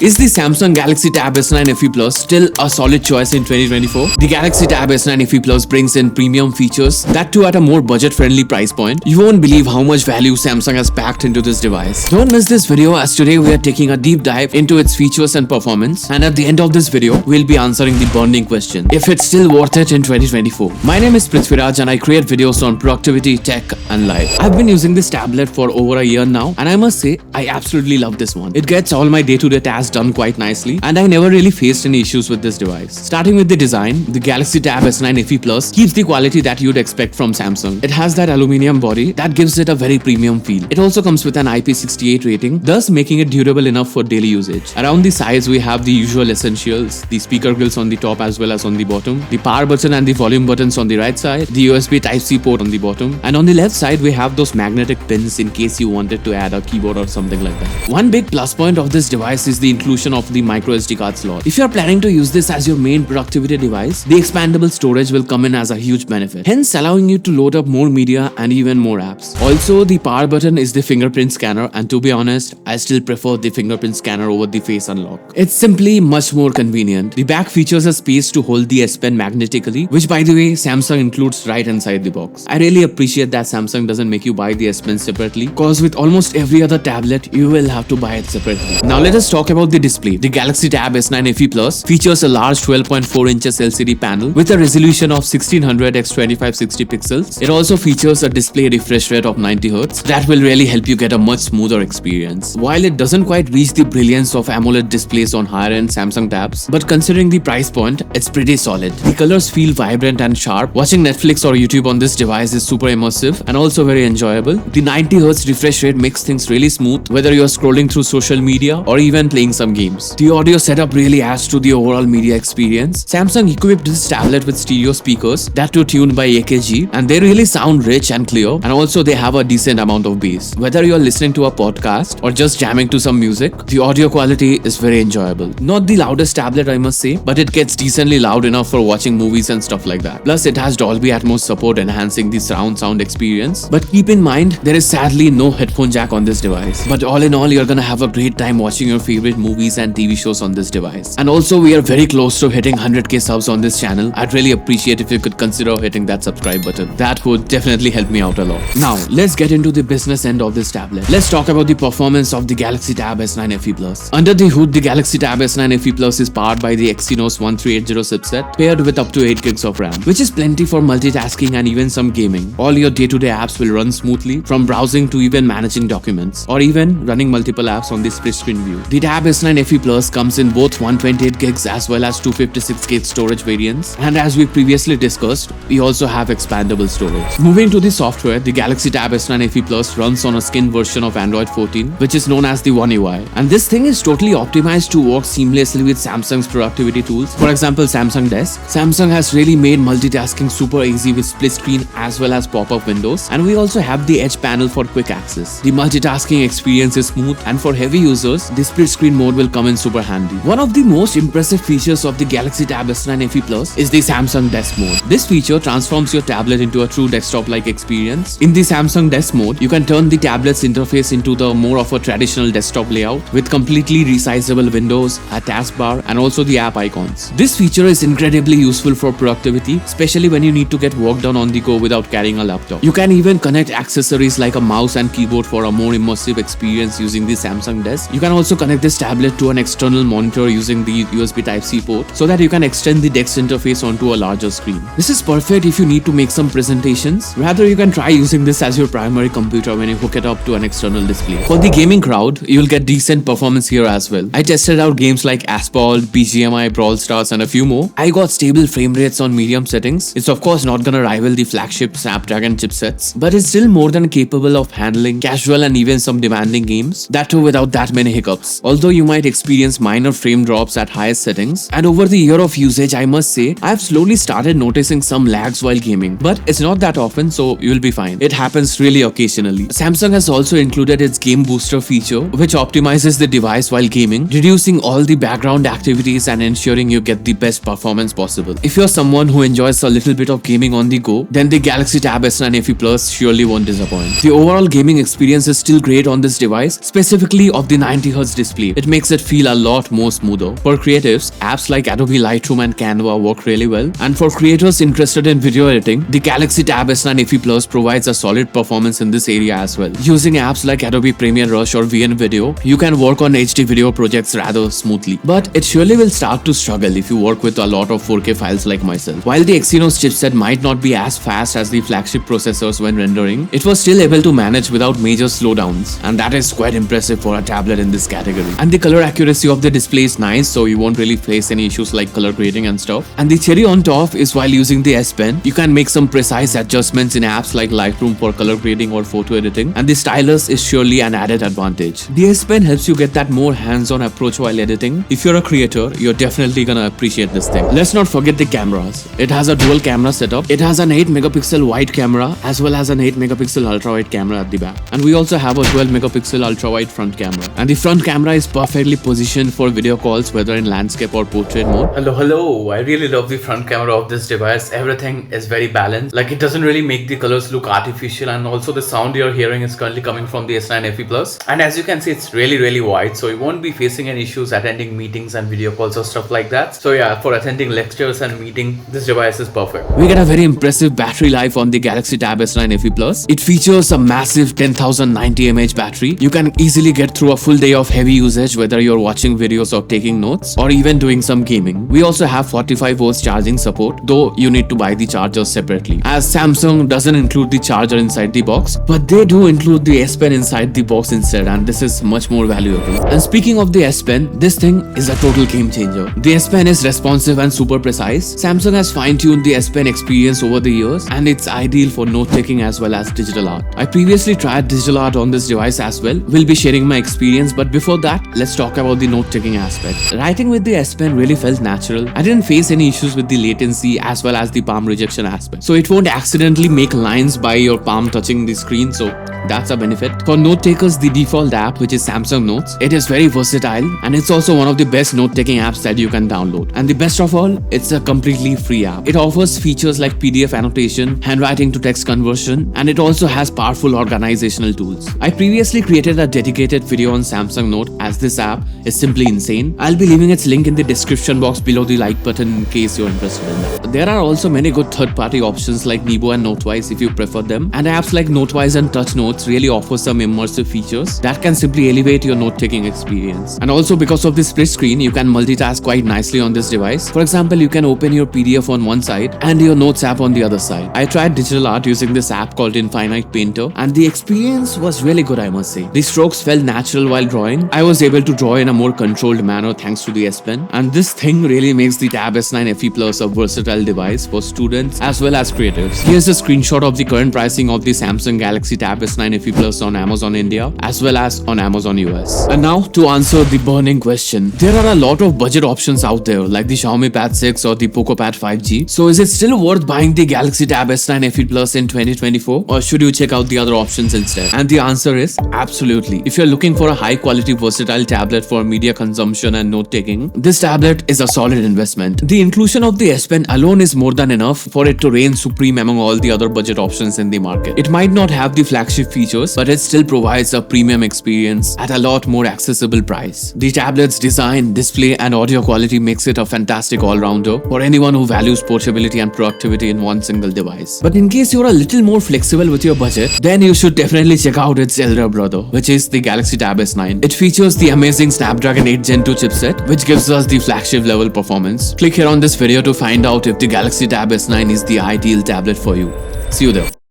Is the Samsung Galaxy Tab S9 FE Plus still a solid choice in 2024? The Galaxy Tab S9 FE Plus brings in premium features, that too at a more budget-friendly price point. You won't believe how much value Samsung has packed into this device. Don't miss this video, as today we are taking a deep dive into its features and performance, and at the end of this video, we'll be answering the burning question: if it's still worth it in 2024. My name is Prithviraj and I create videos on productivity, tech and life. I've been using this tablet for over a year now, and I must say, I absolutely love this one. It gets all my day-to-day tasks done quite nicely, and I never really faced any issues with this device. Starting with the design, the Galaxy Tab S9 FE Plus keeps the quality that you'd expect from Samsung. It has that aluminium body that gives it a very premium feel. It also comes with an IP68 rating, thus making it durable enough for daily usage. Around the sides, we have the usual essentials: the speaker grills on the top as well as on the bottom, the power button and the volume buttons on the right side, the USB Type-C port on the bottom, and on the left side we have those magnetic pins in case you wanted to add a keyboard or something like that. One big plus point of this device is the inclusion of the micro SD card slot. If you are planning to use this as your main productivity device, the expandable storage will come in as a huge benefit, hence allowing you to load up more media and even more apps. Also, the power button is the fingerprint scanner, and to be honest, I still prefer the fingerprint scanner over the face unlock. It's simply much more convenient. The back features a space to hold the S Pen magnetically, which by the way Samsung includes right inside the box. I really appreciate that Samsung doesn't make you buy the S Pen separately, cause with almost every other tablet you will have to buy it separately. Now let us talk about the display. The Galaxy Tab S9 FE Plus features a large 12.4 inches LCD panel with a resolution of 1600 x 2560 pixels. It also features a display refresh rate of 90 Hz that will really help you get a much smoother experience. While it doesn't quite reach the brilliance of AMOLED displays on higher-end Samsung tabs, but considering the price point, it's pretty solid. The colors feel vibrant and sharp. Watching Netflix or YouTube on this device is super immersive and also very enjoyable. The 90 Hz refresh rate makes things really smooth, whether you're scrolling through social media or even playing some games. The audio setup really adds to the overall media experience. Samsung equipped this tablet with stereo speakers that were tuned by AKG, and they really sound rich and clear, and also they have a decent amount of bass. Whether you're listening to a podcast or just jamming to some music, the audio quality is very enjoyable. Not the loudest tablet, I must say, but it gets decently loud enough for watching movies and stuff like that. Plus, it has Dolby Atmos support, enhancing the surround sound experience. But keep in mind, there is sadly no headphone jack on this device. But all in all, you're gonna have a great time watching your favorite movies and TV shows on this device. And also, we are very close to hitting 100k subs on this channel. I'd really appreciate if you could consider hitting that subscribe button. That would definitely help me out a lot. Now, let's get into the business end of this tablet. Let's talk about the performance of the Galaxy Tab S9 FE Plus. Under the hood, the Galaxy Tab S9 FE Plus is powered by the Exynos 1380 chipset, paired with up to 8 gigs of RAM, which is plenty for multitasking and even some gaming. All your day-to-day apps will run smoothly, from browsing to even managing documents, or even running multiple apps on the split screen view. The Tab S9 FE Plus comes in both 128 gigs as well as 256 gig storage variants, and as we previously discussed, we also have expandable storage. Moving to the software, the Galaxy Tab S9 FE Plus runs on a skinned version of Android 14, which is known as the One UI, and this thing is totally optimized to work seamlessly with Samsung's productivity tools. For example, Samsung Desk. Samsung has really made multitasking super easy with split screen as well as pop-up windows, and we also have the Edge panel for quick access. The multitasking experience is smooth, and for heavy users, the split screen mode will come in super handy. One of the most impressive features of the Galaxy Tab S9 FE Plus is the Samsung Desk mode. This feature transforms your tablet into a true desktop-like experience. In the Samsung Desk mode, you can turn the tablet's interface into the more of a traditional desktop layout with completely resizable windows, a taskbar, and also the app icons. This feature is incredibly useful for productivity, especially when you need to get work done on the go without carrying a laptop. You can even connect accessories like a mouse and keyboard for a more immersive experience using the Samsung Desk. You can also connect this tablet to an external monitor using the USB Type-C port so that you can extend the Desk interface onto a larger screen. This is perfect if you need to make some presentations. Rather, you can try using this as your primary computer when you hook it up to an external display. For the gaming crowd, you'll get decent performance here as well. I tested out games like Asphalt, BGMI, Brawl Stars, and a few more. I got stable frame rates on medium settings. It's of course not gonna rival the flagship Snapdragon chipsets, but it's still more than capable of handling casual and even some demanding games, that too without that many hiccups. Although you might experience minor frame drops at highest settings, and over the year of usage, I must say, I've slowly started noticing some lags while gaming, but it's not that often, so you'll be fine. It happens really occasionally. Samsung has also included its Game Booster feature, which optimizes the device while gaming, reducing all the background activities and ensuring you get the best performance possible. If you're someone who enjoys a little bit of gaming on the go, then the Galaxy Tab S9 FE Plus surely won't disappoint. The overall gaming experience is still great on this device, specifically of the 90Hz display. It makes it feel a lot more smoother. For creatives, apps like Adobe Lightroom and Canva work really well. And for creators interested in video editing, the Galaxy Tab S9 FE Plus provides a solid performance in this area as well. Using apps like Adobe Premiere Rush or VN Video, you can work on HD video projects rather smoothly. But it surely will start to struggle if you work with a lot of 4K files like myself. While the Exynos chipset might not be as fast as the flagship processors when rendering, it was still able to manage without major slowdowns, and that is quite impressive for a tablet in this category. And the color accuracy of the display is nice, so you won't really face any issues like color grading and stuff. And the cherry on top is while using the S Pen, you can make some precise adjustments in apps like Lightroom for color grading or photo editing, and the stylus is surely an added advantage. The S Pen helps you get that more hands-on approach while editing. If you're a creator, you're definitely gonna appreciate this thing. Let's not forget the cameras. It has a dual camera setup. It has an 8 megapixel wide camera as well as an 8 megapixel ultra wide camera at the back. And we also have a 12 megapixel ultra wide front camera. And the front camera is perfectly positioned for video calls, whether in landscape or portrait mode. Hello. I really love the front camera of this device. Everything is very balanced. Like, it doesn't really make the colors look artificial, and also the sound you're hearing is currently coming from the S9 FE Plus. And as you can see, it's really wide, so you won't be facing any issues attending meetings and video calls or stuff like that. So yeah, for attending lectures and meeting, this device is perfect. We get a very impressive battery life on the Galaxy Tab S9 FE Plus. It features a massive 10,090 mAh battery. You can easily get through a full day of heavy usage, whether you're watching videos or taking notes or even doing some gaming. We also have 45 volts charging support, though you need to buy the chargers separately, as Samsung doesn't include the charger inside the box, but they do include the S Pen inside the box instead, and this is much more valuable. And speaking of the S Pen, this thing is a total game changer. The S Pen is responsive and super precise. Samsung has fine-tuned the S Pen experience over the years, and it's ideal for note-taking as well as digital art. I previously tried digital art on this device as well. We'll be sharing my experience, but before that, let's talk about the note-taking aspect. Writing with the S Pen really felt natural. I didn't face any issues with the latency as well as the palm rejection aspect, so it won't accidentally make lines by your palm touching the screen, so that's a benefit. For note takers, the default app, which is Samsung Notes, it is very versatile, and it's also one of the best note-taking apps that you can download. And the best of all, it's a completely free app. It offers features like PDF annotation, handwriting to text conversion, and it also has powerful organizational tools. I previously created a dedicated video on Samsung Note, as this app is simply insane. I'll be leaving its link in the description box below the like button in case you're interested in that. There are also many good third-party options like Nebo and Notewise if you prefer them, and apps like Notewise and Touch Notes really offer some immersive features that can simply elevate your note-taking experience. And also, because of the split screen, you can multitask quite nicely on this device. For example, you can open your PDF on one side and your Notes app on the other side. I tried digital art using this app called Infinite Painter, and the experience was really good, I must say. The strokes felt natural while drawing. I was able to draw in a more controlled manner thanks to the S Pen, and this thing really makes the Tab S9 FE Plus a versatile device for students as well as creatives. Here's a screenshot of the current pricing of the Samsung Galaxy Tab S9 FE Plus on Amazon India as well as on Amazon US. And now to answer the burning question. There are a lot of budget options out there like the Xiaomi Pad 6 or the Poco Pad 5G. So is it still worth buying the Galaxy Tab S9 FE Plus in 2024, or should you check out the other options instead? And the answer is absolutely. If you're looking for a high quality versatile tablet for media consumption and note-taking, this tablet is a solid investment. The inclusion of the S Pen alone is more than enough for it to reign supreme among all the other budget options in the market. It might not have the flagship features, but it still provides a premium experience at a lot more accessible price. The tablet's design, display and audio quality makes it a fantastic all-rounder for anyone who values portability and productivity in one single device. But in case you're a little more flexible with your budget, then you should definitely check out its elder brother, which is the Galaxy Tab S9. It features the amazing Snapdragon 8 Gen 2 chipset, which gives us the flagship level performance. Click here on this video to find out if the Galaxy Tab S9 is the ideal tablet for you. See you there.